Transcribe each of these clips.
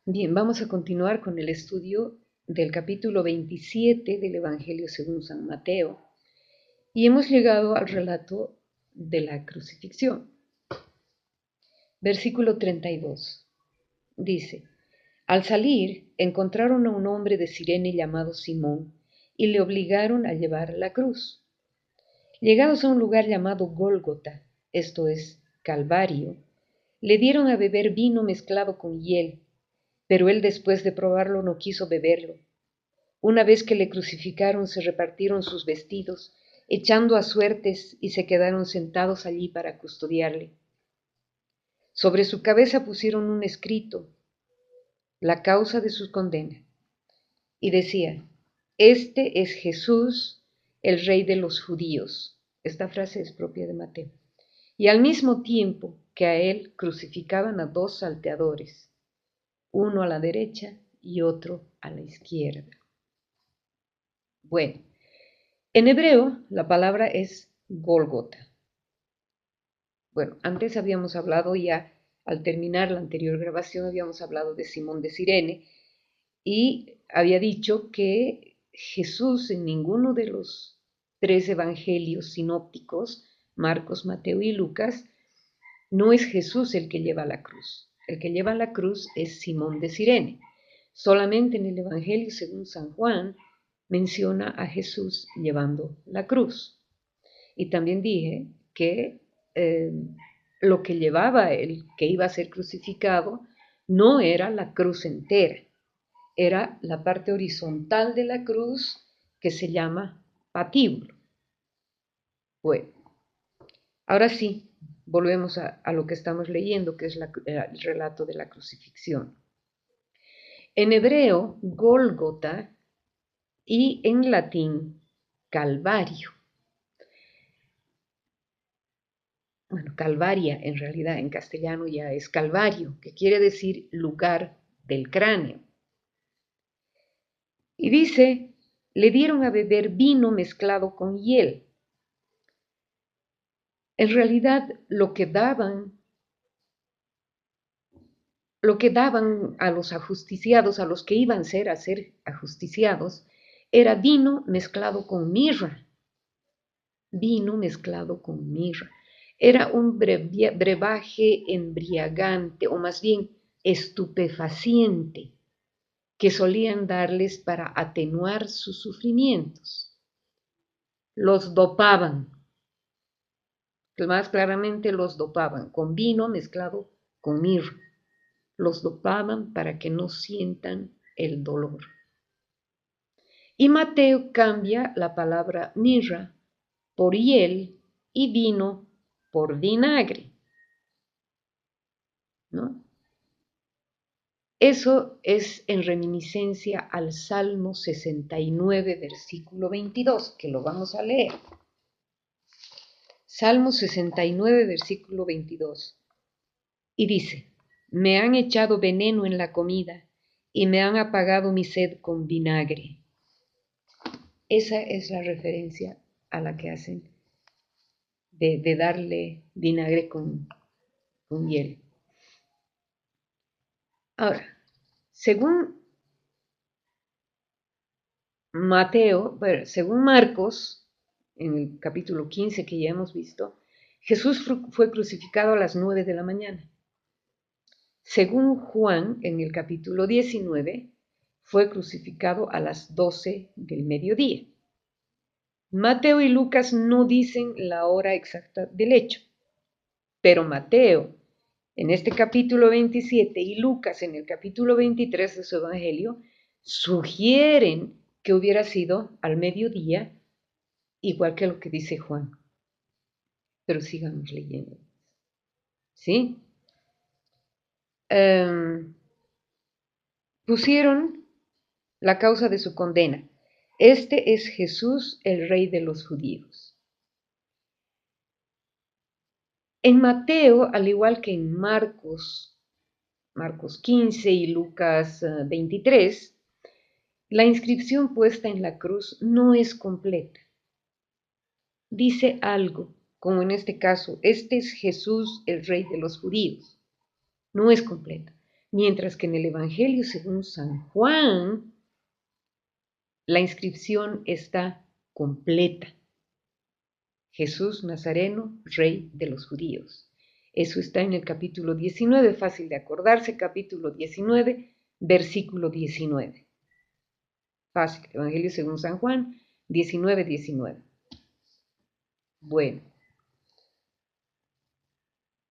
Bien, vamos a continuar con el estudio del capítulo 27 del Evangelio según San Mateo y hemos llegado al relato de la crucifixión. Versículo 32 dice: Al salir encontraron a un hombre de Cirene llamado Simón y le obligaron a llevar la cruz. Llegados a un lugar llamado Gólgota, esto es, Calvario, le dieron a beber vino mezclado con hiel, pero él después de probarlo no quiso beberlo. Una vez que le crucificaron, se repartieron sus vestidos, echando a suertes, y se quedaron sentados allí para custodiarle. Sobre su cabeza pusieron un escrito, la causa de su condena, y decía: Este es Jesús, el Rey de los judíos. Esta frase es propia de Mateo. Y al mismo tiempo que a él crucificaban a dos salteadores, uno a la derecha y otro a la izquierda. Bueno, en hebreo la palabra es Gólgota. Bueno, antes habíamos hablado ya, al terminar la anterior grabación, habíamos hablado de Simón de Cirene y había dicho que Jesús en ninguno de los tres evangelios sinópticos, Marcos, Mateo y Lucas, no es Jesús el que lleva la cruz. El que lleva la cruz es Simón de Cirene. Solamente en el Evangelio según San Juan menciona a Jesús llevando la cruz. Y también dije que eh, lo que llevaba él, que iba a ser crucificado, no era la cruz entera, era la parte horizontal de la cruz que se llama patíbulo. Bueno, ahora sí, volvemos a lo que estamos leyendo, que es el relato de la crucifixión. En hebreo, Gólgota, y en latín, Calvario. Bueno, Calvaria en realidad en castellano ya es Calvario, que quiere decir lugar del cráneo. Y dice: le dieron a beber vino mezclado con hiel. En realidad lo que daban a los ajusticiados, a los que iban a ser ajusticiados, era vino mezclado con mirra. Vino mezclado con mirra. Era un brebaje embriagante, o más bien estupefaciente, que solían darles para atenuar sus sufrimientos. Los dopaban, más claramente los dopaban, con vino mezclado con mirra. Los dopaban para que no sientan el dolor. Y Mateo cambia la palabra mirra por hiel y vino por vinagre, ¿no? Eso es en reminiscencia al Salmo 69, versículo 22, que lo vamos a leer. Salmo 69, versículo 22. Y dice: me han echado veneno en la comida y me han apagado mi sed con vinagre. Esa es la referencia a la que hacen de darle vinagre con hiel. Ahora, según Mateo, bueno, según Marcos, en el capítulo 15 que ya hemos visto, Jesús fue crucificado a las 9 de la mañana. Según Juan, en el capítulo 19, fue crucificado a las 12 del mediodía. Mateo y Lucas no dicen la hora exacta del hecho, pero Mateo en este capítulo 27 y Lucas en el capítulo 23 de su Evangelio sugieren que hubiera sido al mediodía, igual que lo que dice Juan. Pero sigamos leyendo. ¿Sí? Pusieron la causa de su condena. Este es Jesús, el Rey de los judíos. En Mateo, al igual que en Marcos 15 y Lucas 23, la inscripción puesta en la cruz no es completa. Dice algo, como en este caso: este es Jesús, el Rey de los judíos. No es completa. Mientras que en el Evangelio según San Juan, la inscripción está completa. Jesús Nazareno, Rey de los Judíos. Eso está en el capítulo 19, fácil de acordarse, capítulo 19, versículo 19. Fácil, Evangelio según San Juan, 19, 19. Bueno,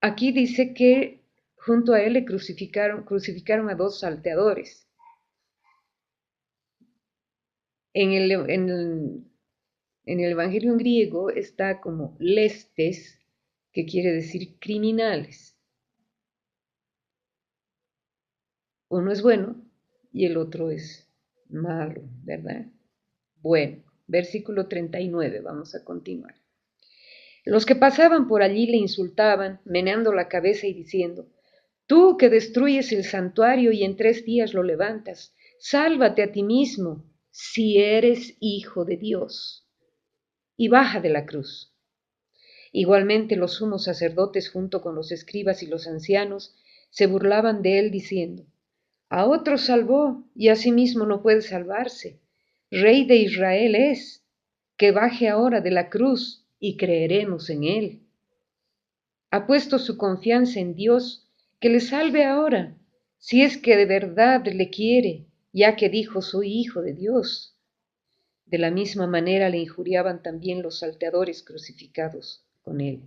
aquí dice que junto a él le crucificaron a dos salteadores. En el Evangelio en griego está como lestes, que quiere decir criminales. Uno es bueno y el otro es malo, ¿verdad? Bueno, versículo 39, vamos a continuar. Los que pasaban por allí le insultaban, meneando la cabeza y diciendo, tú que destruyes el santuario y en 3 días lo levantas, sálvate a ti mismo, si eres hijo de Dios, y baja de la cruz. Igualmente los sumos sacerdotes junto con los escribas y los ancianos se burlaban de él diciendo, a otros salvó y a sí mismo no puede salvarse. Rey de Israel es, que baje ahora de la cruz y creeremos en él. Ha puesto su confianza en Dios, que le salve ahora, si es que de verdad le quiere, ya que dijo soy hijo de Dios. De la misma manera le injuriaban también los salteadores crucificados con él.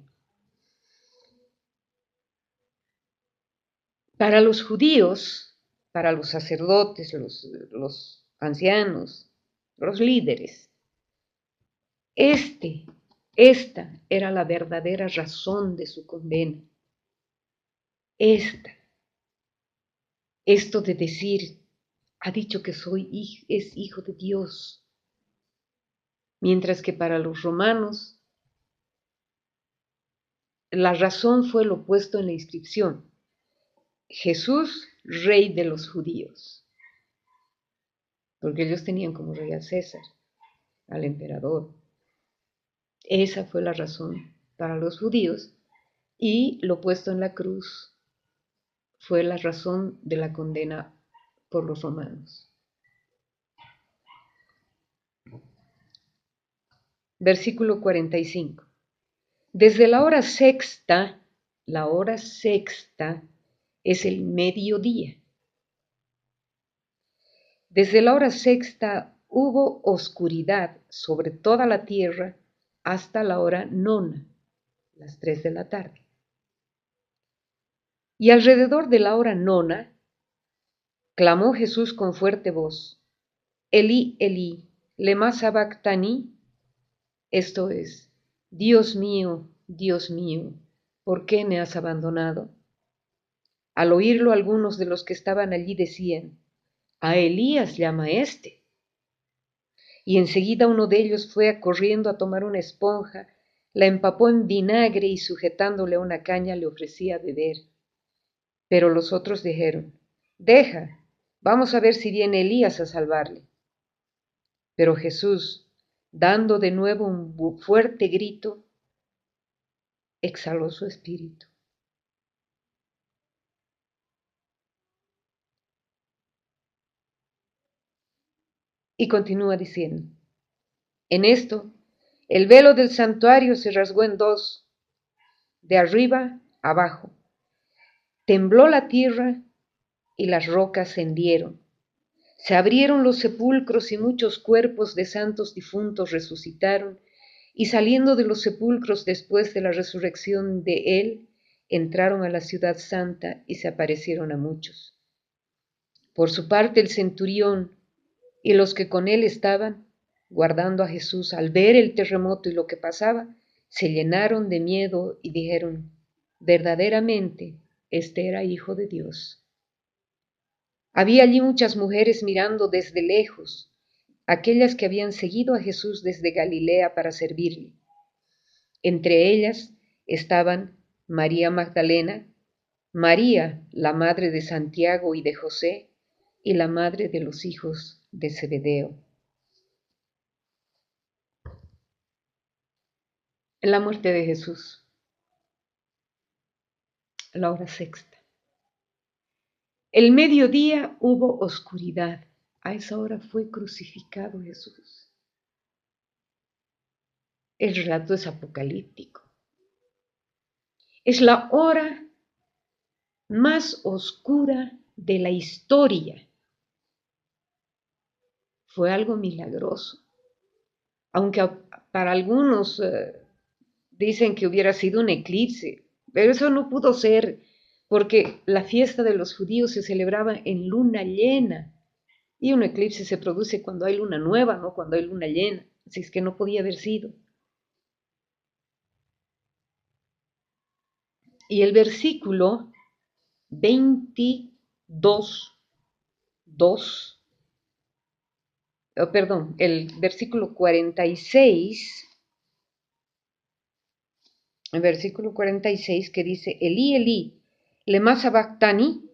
Para los judíos, para los sacerdotes, los ancianos, los líderes, esta era la verdadera razón de su condena. Esto de decir, ha dicho que es hijo de Dios, mientras que para los romanos la razón fue lo puesto en la inscripción, Jesús, rey de los judíos, porque ellos tenían como rey al César, al emperador. Esa fue la razón para los judíos y lo puesto en la cruz fue la razón de la condena por los romanos. Versículo 45. Desde la hora sexta es el mediodía. Desde la hora sexta hubo oscuridad sobre toda la tierra hasta la hora nona, las 3 de la tarde. Y alrededor de la hora nona, clamó Jesús con fuerte voz, Elí, Elí, lema sabactani, esto es, Dios mío, ¿por qué me has abandonado? Al oírlo algunos de los que estaban allí decían, a Elías llama este. Y enseguida uno de ellos fue corriendo a tomar una esponja, la empapó en vinagre y sujetándole a una caña le ofrecía beber. Pero los otros dijeron, deja, vamos a ver si viene Elías a salvarle. Pero Jesús, dando de nuevo un fuerte grito, exhaló su espíritu. Y continúa diciendo, en esto, el velo del santuario se rasgó en dos, de arriba abajo. Tembló la tierra y las rocas se hendieron. Se abrieron los sepulcros y muchos cuerpos de santos difuntos resucitaron, y saliendo de los sepulcros después de la resurrección de él, entraron a la ciudad santa y se aparecieron a muchos. Por su parte el centurión y los que con él estaban, guardando a Jesús, al ver el terremoto y lo que pasaba, se llenaron de miedo y dijeron, verdaderamente, este era hijo de Dios. Había allí muchas mujeres mirando desde lejos, aquellas que habían seguido a Jesús desde Galilea para servirle. Entre ellas estaban María Magdalena, María, la madre de Santiago y de José, y la madre de los hijos de Zebedeo. La muerte de Jesús, la hora sexta. El mediodía hubo oscuridad. A esa hora fue crucificado Jesús. El relato es apocalíptico. Es la hora más oscura de la historia. Fue algo milagroso. Aunque para algunos dicen que hubiera sido un eclipse, pero eso no pudo ser, porque la fiesta de los judíos se celebraba en luna llena, y un eclipse se produce cuando hay luna nueva, no cuando hay luna llena, así es que no podía haber sido. Y el versículo 22, 2, perdón, el versículo 46, el versículo 46 que dice, Elí, Elí, lema sabactani,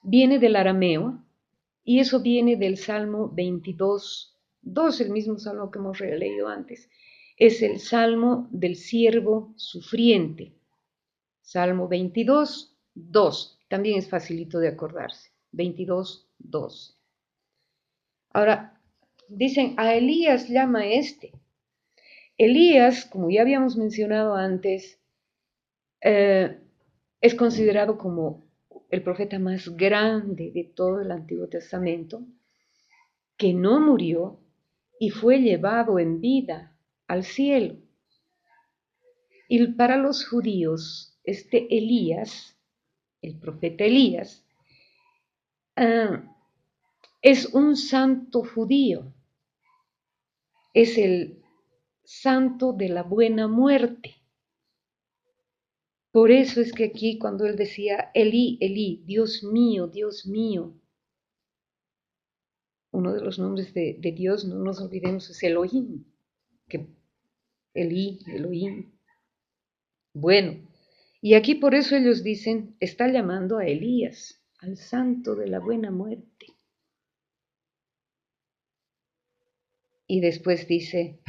viene del arameo, y eso viene del Salmo 22, 2, el mismo salmo que hemos leído antes. Es el salmo del siervo sufriente. Salmo 22, 2. También es facilito de acordarse. 22, 2. Ahora, dicen, a Elías llama este. Elías, como ya habíamos mencionado antes, es considerado como el profeta más grande de todo el Antiguo Testamento, que no murió y fue llevado en vida al cielo. Y para los judíos, este Elías, el profeta Elías, es un santo judío, es el santo de la buena muerte. Por eso es que aquí cuando él decía, Elí, Elí, Dios mío, uno de los nombres de Dios, no nos olvidemos, es Elohim, que Elí, Elohim. Bueno, y aquí por eso ellos dicen, está llamando a Elías, al santo de la buena muerte. Y después dice,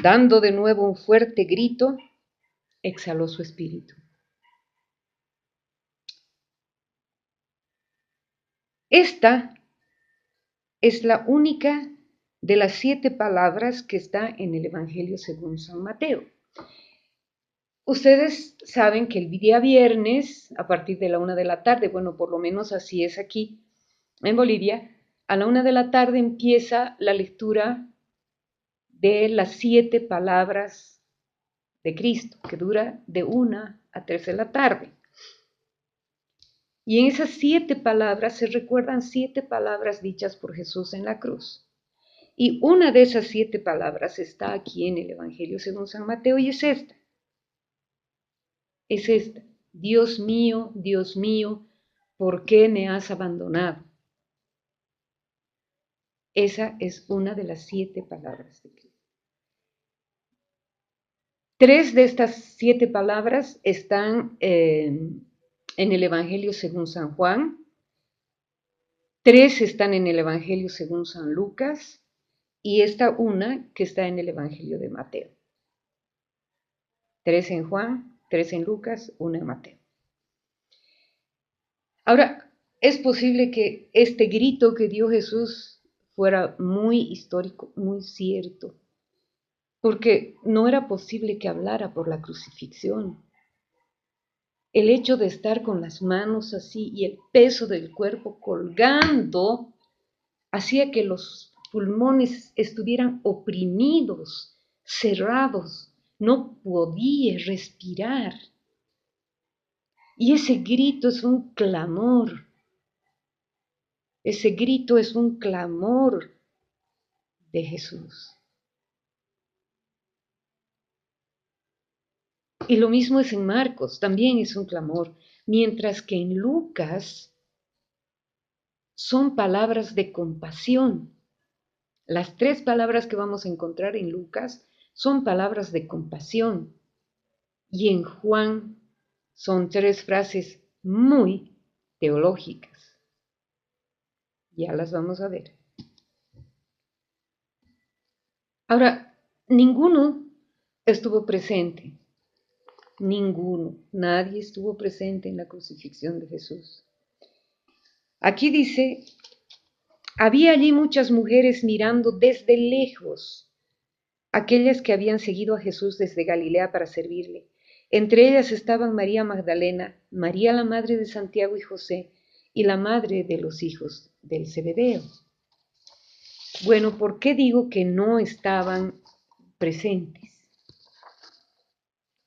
dando de nuevo un fuerte grito, exhaló su espíritu. Esta es la única de las 7 palabras que está en el Evangelio según San Mateo. Ustedes saben que el día viernes, a partir de la 1 de la tarde, bueno, por lo menos así es aquí en Bolivia, a la 1 de la tarde empieza la lectura de las 7 palabras de Cristo, que dura de 1 a 3 de la tarde. Y en esas 7 palabras se recuerdan 7 palabras dichas por Jesús en la cruz. Y una de esas 7 palabras está aquí en el Evangelio según San Mateo y es esta. Es esta. Dios mío, ¿por qué me has abandonado? Esa es una de las 7 palabras de Cristo. 3 de estas 7 palabras están en el Evangelio según San Juan, 3 están en el Evangelio según San Lucas y esta una que está en el Evangelio de Mateo. 3 en Juan, 3 en Lucas, 1 en Mateo. Ahora, es posible que este grito que dio Jesús fuera muy histórico, muy cierto, porque no era posible que hablara por la crucifixión. El hecho de estar con las manos así y el peso del cuerpo colgando hacía que los pulmones estuvieran oprimidos, cerrados, no podía respirar. Y ese grito es un clamor, ese grito es un clamor de Jesús. Y lo mismo es en Marcos, también es un clamor, mientras que en Lucas son palabras de compasión. Las 3 palabras que vamos a encontrar en Lucas son palabras de compasión. Y en Juan son 3 frases muy teológicas. Ya las vamos a ver. Ahora, ninguno estuvo presente Ninguno, nadie estuvo presente en la crucifixión de Jesús. Aquí dice, había allí muchas mujeres mirando desde lejos, aquellas que habían seguido a Jesús desde Galilea para servirle. Entre ellas estaban María Magdalena, María la madre de Santiago y José, y la madre de los hijos del Zebedeo. Bueno, ¿por qué digo que no estaban presentes?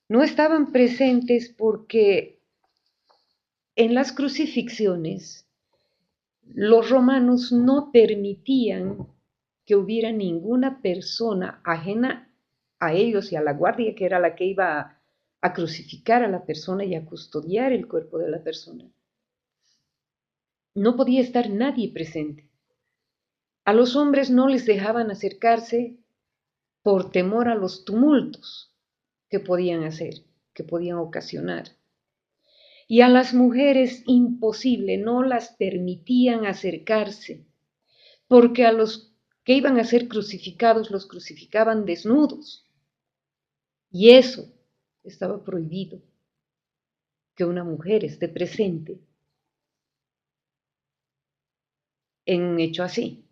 No estaban presentes porque en las crucifixiones los romanos no permitían que hubiera ninguna persona ajena a ellos y a la guardia, que era la que iba a crucificar a la persona y a custodiar el cuerpo de la persona. No podía estar nadie presente. A los hombres no les dejaban acercarse por temor a los tumultos que podían hacer, que podían ocasionar. Y a las mujeres imposible, no las permitían acercarse, porque a los que iban a ser crucificados los crucificaban desnudos. Y eso estaba prohibido, que una mujer esté presente en un hecho así.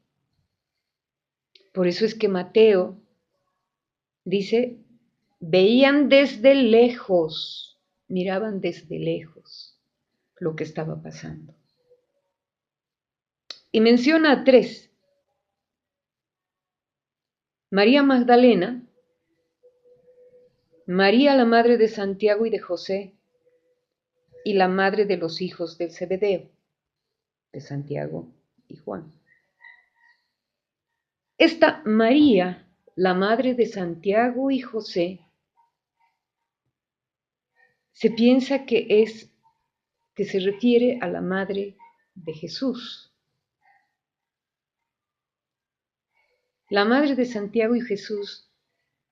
Por eso es que Mateo dice, veían desde lejos, miraban desde lejos lo que estaba pasando. Y menciona a tres: María Magdalena, María la madre de Santiago y de José, y la madre de los hijos del Zebedeo, de Santiago y Juan. Esta María, la madre de Santiago y José, se piensa que se refiere a la madre de Jesús. La madre de Santiago y Jesús,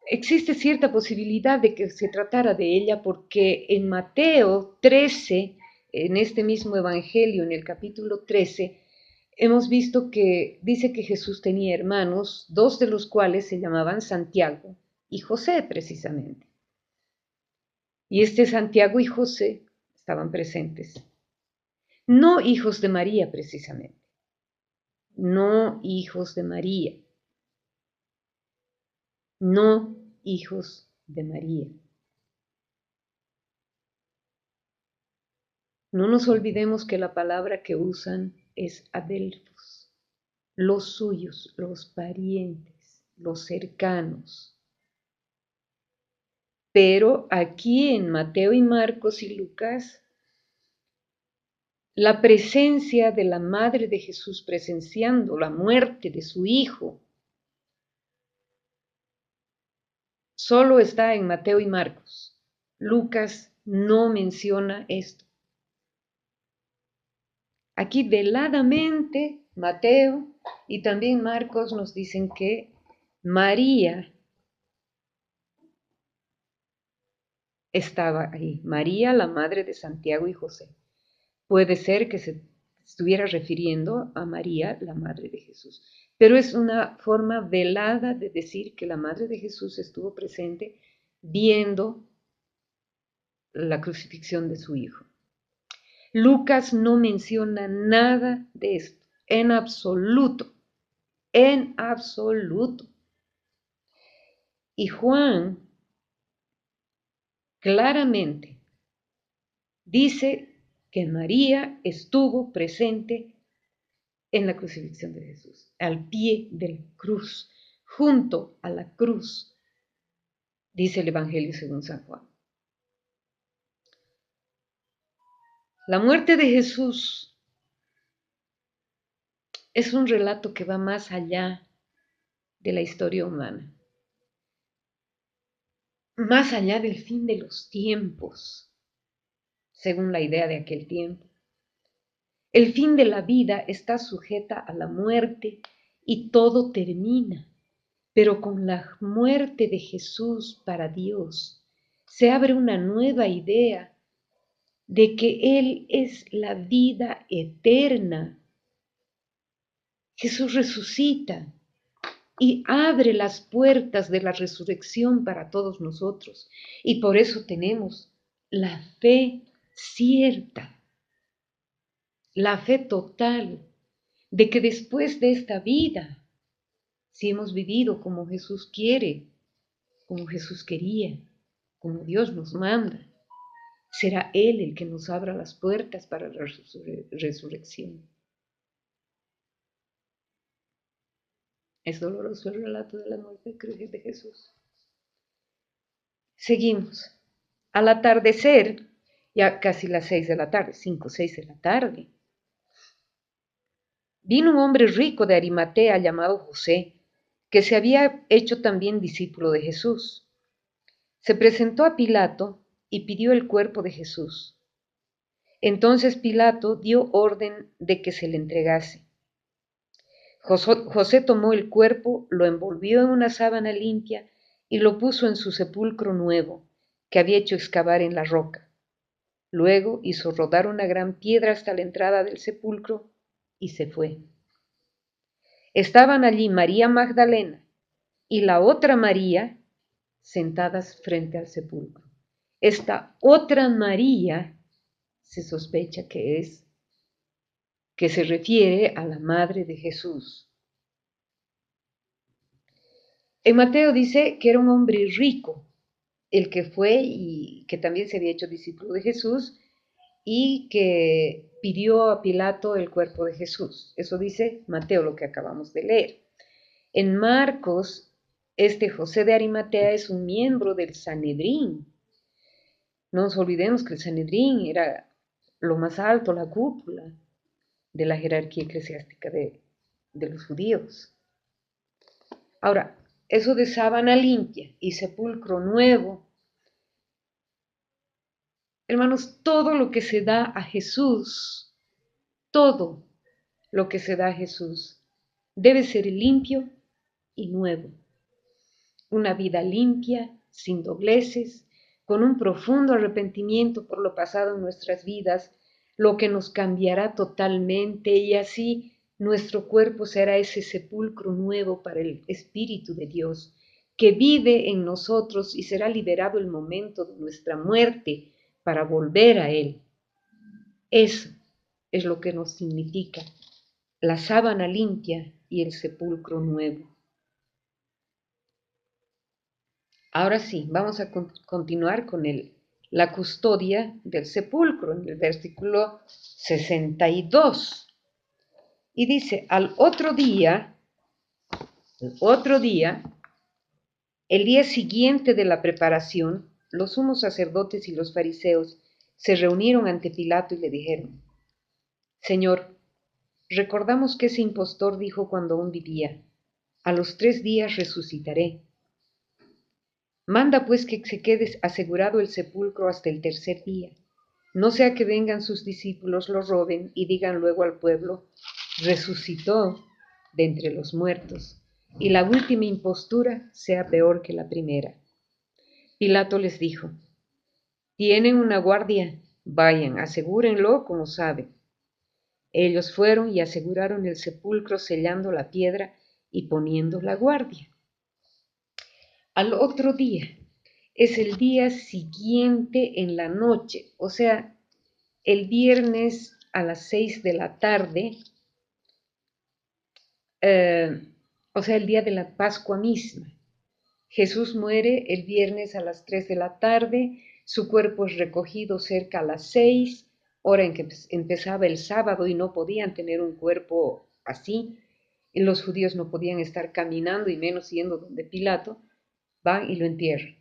existe cierta posibilidad de que se tratara de ella porque en Mateo 13, en este mismo evangelio, en el capítulo 13, hemos visto que dice que Jesús tenía hermanos, dos de los cuales se llamaban Santiago y José precisamente. Y este Santiago y José estaban presentes. No hijos de María precisamente, no hijos de María, no hijos de María. No nos olvidemos que la palabra que usan es adelphos, los suyos, los parientes, los cercanos. Pero aquí en Mateo y Marcos y Lucas, la presencia de la madre de Jesús presenciando la muerte de su hijo solo está en Mateo y Marcos. Lucas no menciona esto. Aquí veladamente Mateo y también Marcos nos dicen que María estaba ahí, María, la madre de Santiago y José. Puede ser que se estuviera refiriendo a María, la madre de Jesús, pero es una forma velada de decir que la madre de Jesús estuvo presente viendo la crucifixión de su hijo. Lucas no menciona nada de esto, en absoluto, en absoluto. Y Juan claramente dice que María estuvo presente en la crucifixión de Jesús, al pie de la cruz, junto a la cruz, dice el Evangelio según San Juan. La muerte de Jesús es un relato que va más allá de la historia humana, más allá del fin de los tiempos, según la idea de aquel tiempo. El fin de la vida está sujeta a la muerte y todo termina, pero con la muerte de Jesús para Dios se abre una nueva idea de que Él es la vida eterna. Jesús resucita y abre las puertas de la resurrección para todos nosotros. Y por eso tenemos la fe cierta, la fe total, de que después de esta vida, si hemos vivido como Jesús quiere, como Jesús quería, como Dios nos manda, será Él el que nos abra las puertas para la resurrección. Es doloroso el relato de la muerte de Jesús. Seguimos. Al atardecer, ya casi las 6 de la tarde, 5 o 6 de la tarde, vino un hombre rico de Arimatea llamado José, que se había hecho también discípulo de Jesús. Se presentó a Pilato y pidió el cuerpo de Jesús. Entonces Pilato dio orden de que se le entregase. José tomó el cuerpo, lo envolvió en una sábana limpia y lo puso en su sepulcro nuevo, que había hecho excavar en la roca. Luego hizo rodar una gran piedra hasta la entrada del sepulcro y se fue. Estaban allí María Magdalena y la otra María sentadas frente al sepulcro. Esta otra María se sospecha que se refiere a la madre de Jesús. En Mateo dice que era un hombre rico, el que fue y que también se había hecho discípulo de Jesús y que pidió a Pilato el cuerpo de Jesús. Eso dice Mateo, lo que acabamos de leer. En Marcos, este José de Arimatea es un miembro del Sanedrín. No nos olvidemos que el Sanedrín era lo más alto, la cúpula de la jerarquía eclesiástica de los judíos. Ahora, eso de sábana limpia y sepulcro nuevo, hermanos, todo lo que se da a Jesús, todo lo que se da a Jesús debe ser limpio y nuevo. Una vida limpia, sin dobleces, con un profundo arrepentimiento por lo pasado en nuestras vidas, lo que nos cambiará totalmente y así nuestro cuerpo será ese sepulcro nuevo para el Espíritu de Dios, que vive en nosotros y será liberado el momento de nuestra muerte para volver a Él. Eso es lo que nos significa la sábana limpia y el sepulcro nuevo. Ahora sí, vamos a continuar con la custodia del sepulcro en el versículo 62. Y dice, al otro día, el día siguiente de la preparación, los sumos sacerdotes y los fariseos se reunieron ante Pilato y le dijeron, Señor, recordamos que ese impostor dijo cuando aún vivía, a los 3 días resucitaré. Manda pues que se quede asegurado el sepulcro hasta el 3er día, no sea que vengan sus discípulos, lo roben y digan luego al pueblo, resucitó de entre los muertos, y la última impostura sea peor que la primera. Pilato les dijo, tienen una guardia, vayan, asegúrenlo como saben. Ellos fueron y aseguraron el sepulcro sellando la piedra y poniendo la guardia. Al otro día, es el día siguiente en la noche, o sea, el viernes a las 6 de la tarde, o sea, el día de la Pascua misma. Jesús muere el viernes a las 3 de la tarde, su cuerpo es recogido cerca a las 6, hora en que empezaba el sábado y no podían tener un cuerpo así, y los judíos no podían estar caminando y menos yendo donde Pilato, van y lo entierran.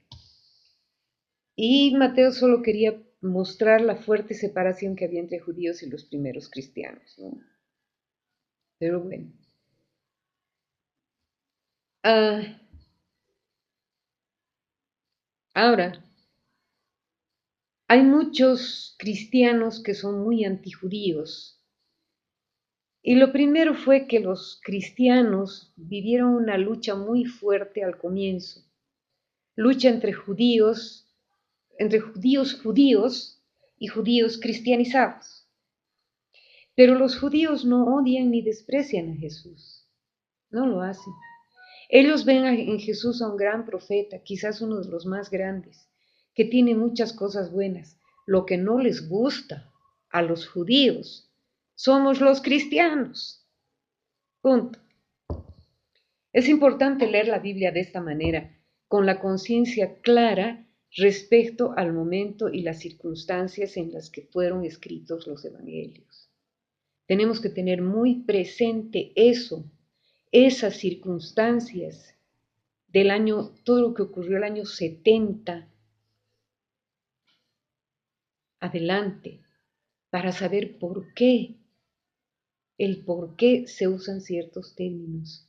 Y Mateo solo quería mostrar la fuerte separación que había entre judíos y los primeros cristianos, ¿no? Pero bueno. Ahora, hay muchos cristianos que son muy antijudíos. Y lo primero fue que los cristianos vivieron una lucha muy fuerte al comienzo. Lucha entre judíos y judíos cristianizados. Pero los judíos no odian ni desprecian a Jesús. No lo hacen. Ellos ven en Jesús a un gran profeta, quizás uno de los más grandes, que tiene muchas cosas buenas, lo que no les gusta a los judíos somos los cristianos. Punto. Es importante leer la Biblia de esta manera, con la conciencia clara respecto al momento y las circunstancias en las que fueron escritos los evangelios. Tenemos que tener muy presente eso, esas circunstancias del año, todo lo que ocurrió el año 70 adelante, para saber el por qué se usan ciertos términos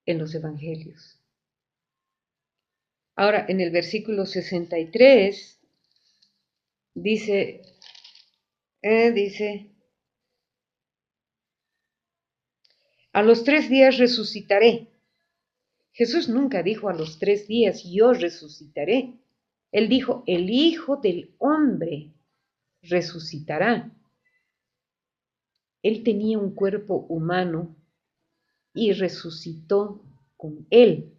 en los evangelios. Ahora, en el versículo 63 dice, a los 3 días resucitaré. Jesús nunca dijo a los 3 días yo resucitaré. Él dijo, el Hijo del Hombre resucitará. Él tenía un cuerpo humano y resucitó con él.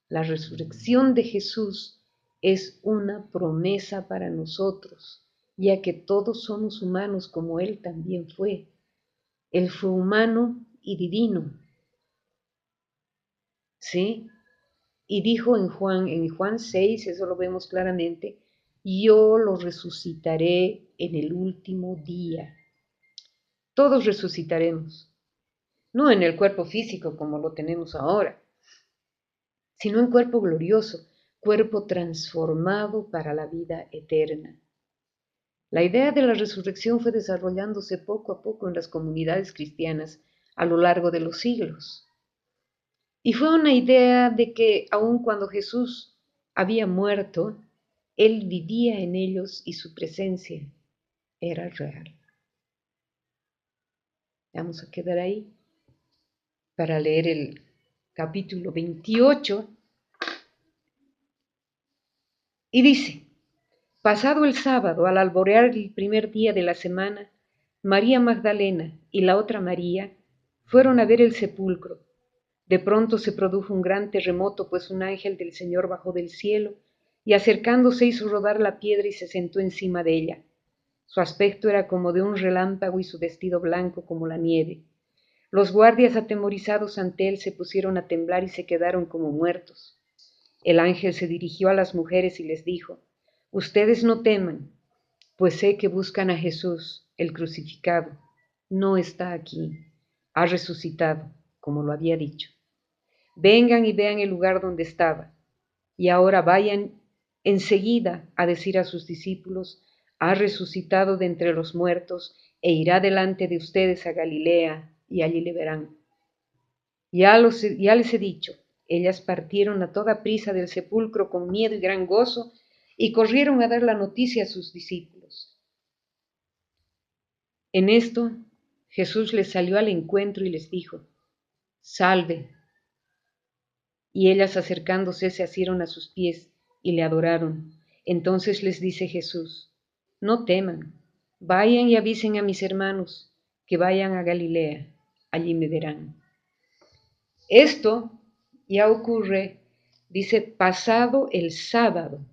La resurrección de Jesús es una promesa para nosotros, ya que todos somos humanos como Él también fue. Él fue humano y divino, ¿sí? Y dijo en Juan 6, eso lo vemos claramente, yo lo resucitaré en el último día. Todos resucitaremos, no en el cuerpo físico como lo tenemos ahora, sino en cuerpo glorioso, cuerpo transformado para la vida eterna. La idea de la resurrección fue desarrollándose poco a poco en las comunidades cristianas a lo largo de los siglos. Y fue una idea de que aun cuando Jesús había muerto, Él vivía en ellos y su presencia era real. Vamos a quedar ahí para leer el capítulo 28. Y dice, pasado el sábado, al alborear el primer día de la semana, María Magdalena y la otra María fueron a ver el sepulcro. De pronto se produjo un gran terremoto, pues un ángel del Señor bajó del cielo y acercándose hizo rodar la piedra y se sentó encima de ella. Su aspecto era como de un relámpago y su vestido blanco como la nieve. Los guardias atemorizados ante él se pusieron a temblar y se quedaron como muertos. El ángel se dirigió a las mujeres y les dijo, ustedes no teman, pues sé que buscan a Jesús, el crucificado. No está aquí, ha resucitado, como lo había dicho. Vengan y vean el lugar donde estaba, y ahora vayan enseguida a decir a sus discípulos, ha resucitado de entre los muertos e irá delante de ustedes a Galilea, y allí le verán. Ya les he dicho, ellas partieron a toda prisa del sepulcro con miedo y gran gozo, y corrieron a dar la noticia a sus discípulos. En esto, Jesús les salió al encuentro y les dijo, salve. Y ellas acercándose se asieron a sus pies y le adoraron. Entonces les dice Jesús, no teman, vayan y avisen a mis hermanos que vayan a Galilea, allí me verán. Esto ya ocurre, dice, pasado el sábado.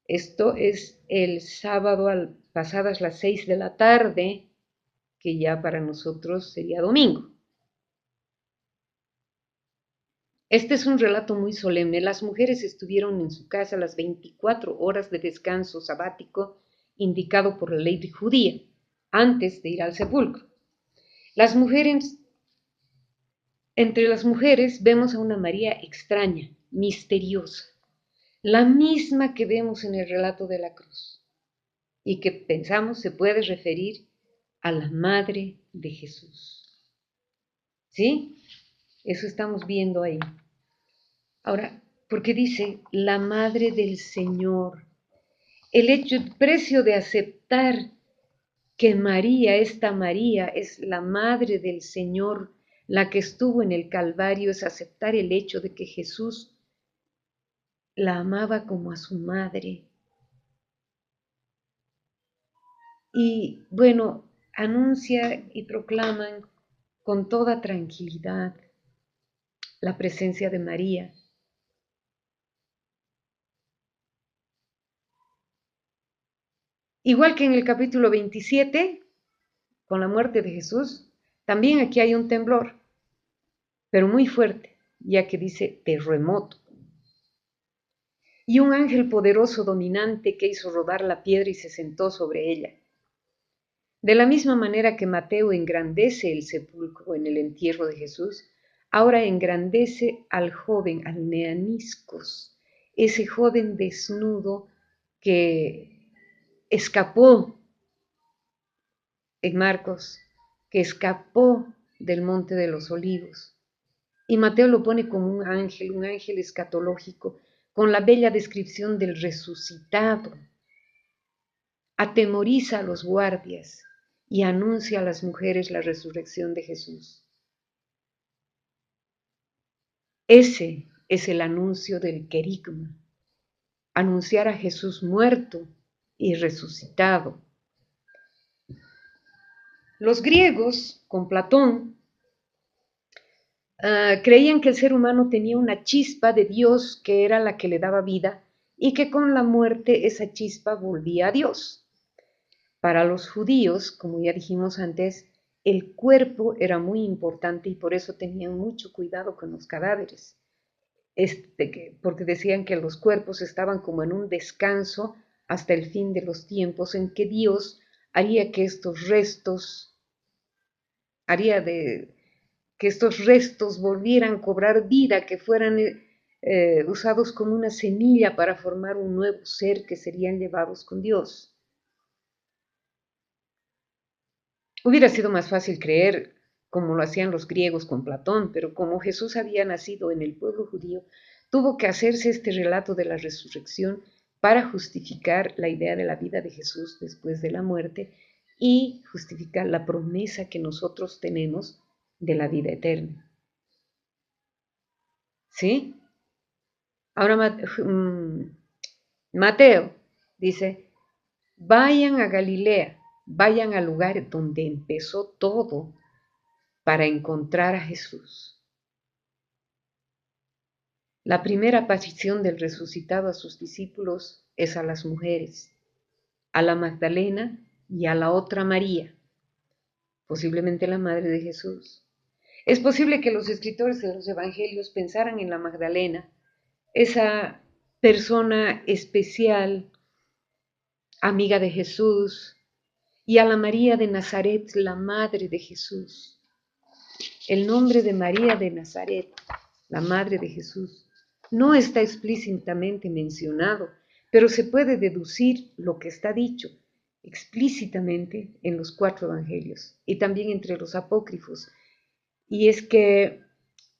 Esto es el sábado pasadas las 6 de la tarde, que ya para nosotros sería domingo. Este es un relato muy solemne. Las mujeres estuvieron en su casa las 24 horas de descanso sabático indicado por la ley judía, antes de ir al sepulcro. Entre las mujeres vemos a una María extraña, misteriosa, la misma que vemos en el relato de la cruz y que pensamos se puede referir a la madre de Jesús. ¿Sí? Eso estamos viendo ahí. Ahora, porque dice la madre del Señor, el precio de aceptar que María, esta María, es la madre del Señor, la que estuvo en el Calvario, es aceptar el hecho de que Jesús la amaba como a su madre. Y bueno, anuncia y proclaman con toda tranquilidad la presencia de María. Igual que en el capítulo 27, con la muerte de Jesús, también aquí hay un temblor, pero muy fuerte, ya que dice terremoto. Y un ángel poderoso dominante que hizo rodar la piedra y se sentó sobre ella. De la misma manera que Mateo engrandece el sepulcro en el entierro de Jesús, ahora engrandece al joven, al neaniscos, ese joven desnudo que escapó en Marcos, que escapó del Monte de los Olivos. Y Mateo lo pone como un ángel escatológico, con la bella descripción del resucitado. Atemoriza a los guardias y anuncia a las mujeres la resurrección de Jesús. Ese es el anuncio del querigma, anunciar a Jesús muerto y resucitado. Los griegos, con Platón, creían que el ser humano tenía una chispa de Dios que era la que le daba vida y que con la muerte esa chispa volvía a Dios. Para los judíos, como ya dijimos antes, el cuerpo era muy importante y por eso tenían mucho cuidado con los cadáveres, porque decían que los cuerpos estaban como en un descanso hasta el fin de los tiempos en que Dios haría que estos restos, que estos restos volvieran a cobrar vida, que fueran usados como una semilla para formar un nuevo ser que serían llevados con Dios. Hubiera sido más fácil creer como lo hacían los griegos con Platón, pero como Jesús había nacido en el pueblo judío, tuvo que hacerse este relato de la resurrección para justificar la idea de la vida de Jesús después de la muerte y justificar la promesa que nosotros tenemos de la vida eterna. ¿Sí? Ahora Mateo dice, vayan a Galilea, vayan al lugar donde empezó todo para encontrar a Jesús. La primera aparición del resucitado a sus discípulos es a las mujeres, a la Magdalena y a la otra María, posiblemente la madre de Jesús. Es posible que los escritores de los evangelios pensaran en la Magdalena, esa persona especial, amiga de Jesús, y a la María de Nazaret, la madre de Jesús. El nombre de María de Nazaret, la madre de Jesús, no está explícitamente mencionado, pero se puede deducir lo que está dicho explícitamente en los 4 evangelios y también entre los apócrifos. Y es que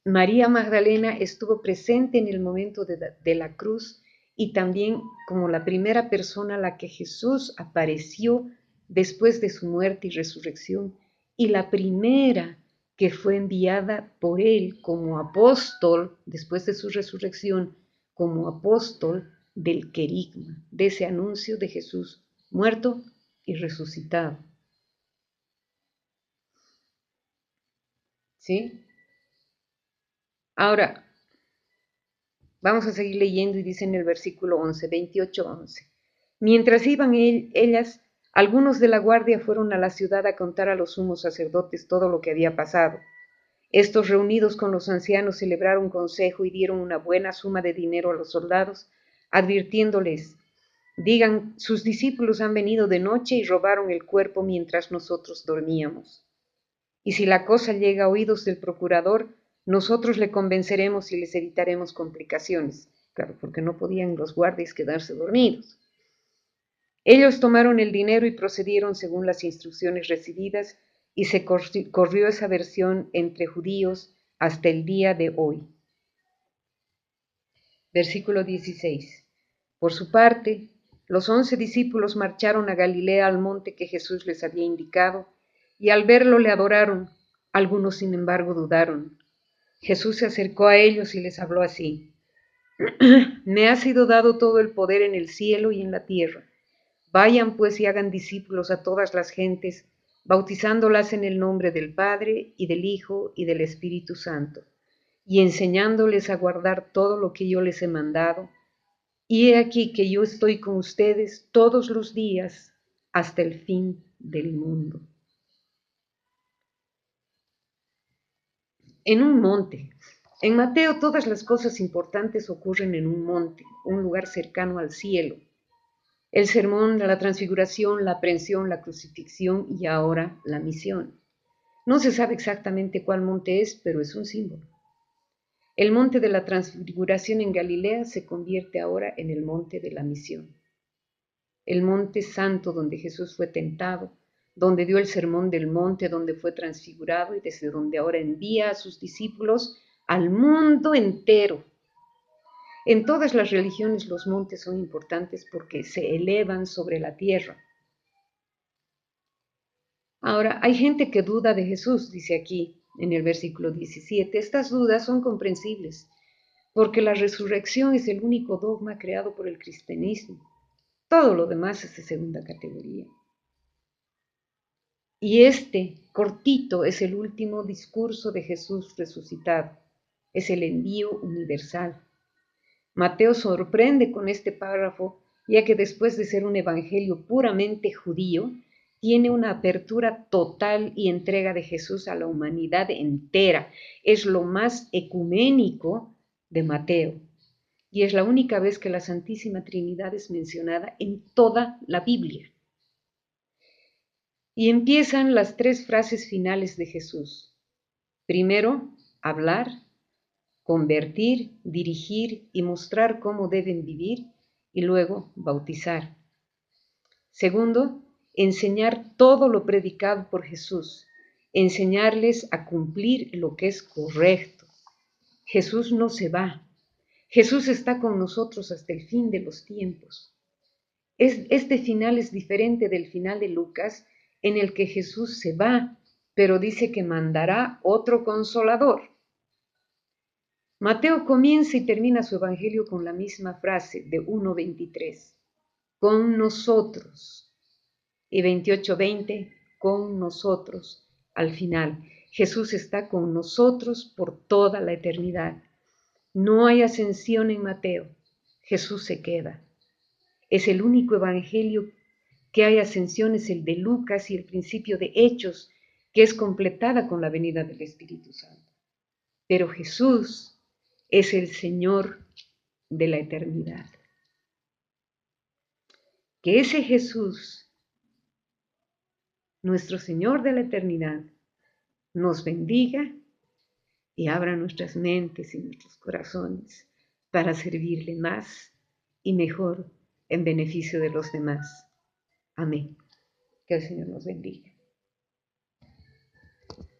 María Magdalena estuvo presente en el momento de la cruz y también como la primera persona a la que Jesús apareció después de su muerte y resurrección, y la primera que fue enviada por él como apóstol después de su resurrección, como apóstol del querigma, de ese anuncio de Jesús muerto y resucitado. ¿Sí? Ahora, vamos a seguir leyendo y dice en el versículo 11, 28, 11. Mientras iban ellas, algunos de la guardia fueron a la ciudad a contar a los sumos sacerdotes todo lo que había pasado. Estos, reunidos con los ancianos, celebraron consejo y dieron una buena suma de dinero a los soldados, advirtiéndoles, digan, sus discípulos han venido de noche y robaron el cuerpo mientras nosotros dormíamos. Y si la cosa llega a oídos del procurador, nosotros le convenceremos y les evitaremos complicaciones. Claro, porque no podían los guardias quedarse dormidos. Ellos tomaron el dinero y procedieron según las instrucciones recibidas, y se corrió esa versión entre judíos hasta el día de hoy. Versículo 16. Por su parte, los 11 discípulos marcharon a Galilea al monte que Jesús les había indicado, y al verlo le adoraron. Algunos, sin embargo, dudaron. Jesús se acercó a ellos y les habló así. Me ha sido dado todo el poder en el cielo y en la tierra. Vayan pues y hagan discípulos a todas las gentes, bautizándolas en el nombre del Padre y del Hijo y del Espíritu Santo, y enseñándoles a guardar todo lo que yo les he mandado. Y he aquí que yo estoy con ustedes todos los días hasta el fin del mundo. En un monte. En Mateo todas las cosas importantes ocurren en un monte, un lugar cercano al cielo. El sermón, la transfiguración, la aprehensión, la crucifixión y ahora la misión. No se sabe exactamente cuál monte es, pero es un símbolo. El monte de la transfiguración en Galilea se convierte ahora en el monte de la misión. El monte santo donde Jesús fue tentado, donde dio el sermón del monte, donde fue transfigurado y desde donde ahora envía a sus discípulos al mundo entero. En todas las religiones los montes son importantes porque se elevan sobre la tierra. Ahora, hay gente que duda de Jesús, dice aquí en el versículo 17. Estas dudas son comprensibles porque la resurrección es el único dogma creado por el cristianismo. Todo lo demás es de segunda categoría. Y este cortito es el último discurso de Jesús resucitado. Es el envío universal. Mateo sorprende con este párrafo, ya que después de ser un evangelio puramente judío, tiene una apertura total y entrega de Jesús a la humanidad entera. Es lo más ecuménico de Mateo. Y es la única vez que la Santísima Trinidad es mencionada en toda la Biblia. Y empiezan las tres frases finales de Jesús. Primero, hablar, convertir, dirigir y mostrar cómo deben vivir, y luego bautizar. Segundo, enseñar todo lo predicado por Jesús, enseñarles a cumplir lo que es correcto. Jesús no se va. Jesús está con nosotros hasta el fin de los tiempos. Este final es diferente del final de Lucas, en el que Jesús se va, pero dice que mandará otro consolador. Mateo comienza y termina su evangelio con la misma frase de 1:23, con nosotros, y 28:20, con nosotros. Al final, Jesús está con nosotros por toda la eternidad. No hay ascensión en Mateo, Jesús se queda. Es el único evangelio que hay ascensión, es el de Lucas y el principio de Hechos, que es completada con la venida del Espíritu Santo. Pero Jesús es el Señor de la eternidad. Que ese Jesús, nuestro Señor de la eternidad, nos bendiga y abra nuestras mentes y nuestros corazones para servirle más y mejor en beneficio de los demás. Amén. Que el Señor nos bendiga.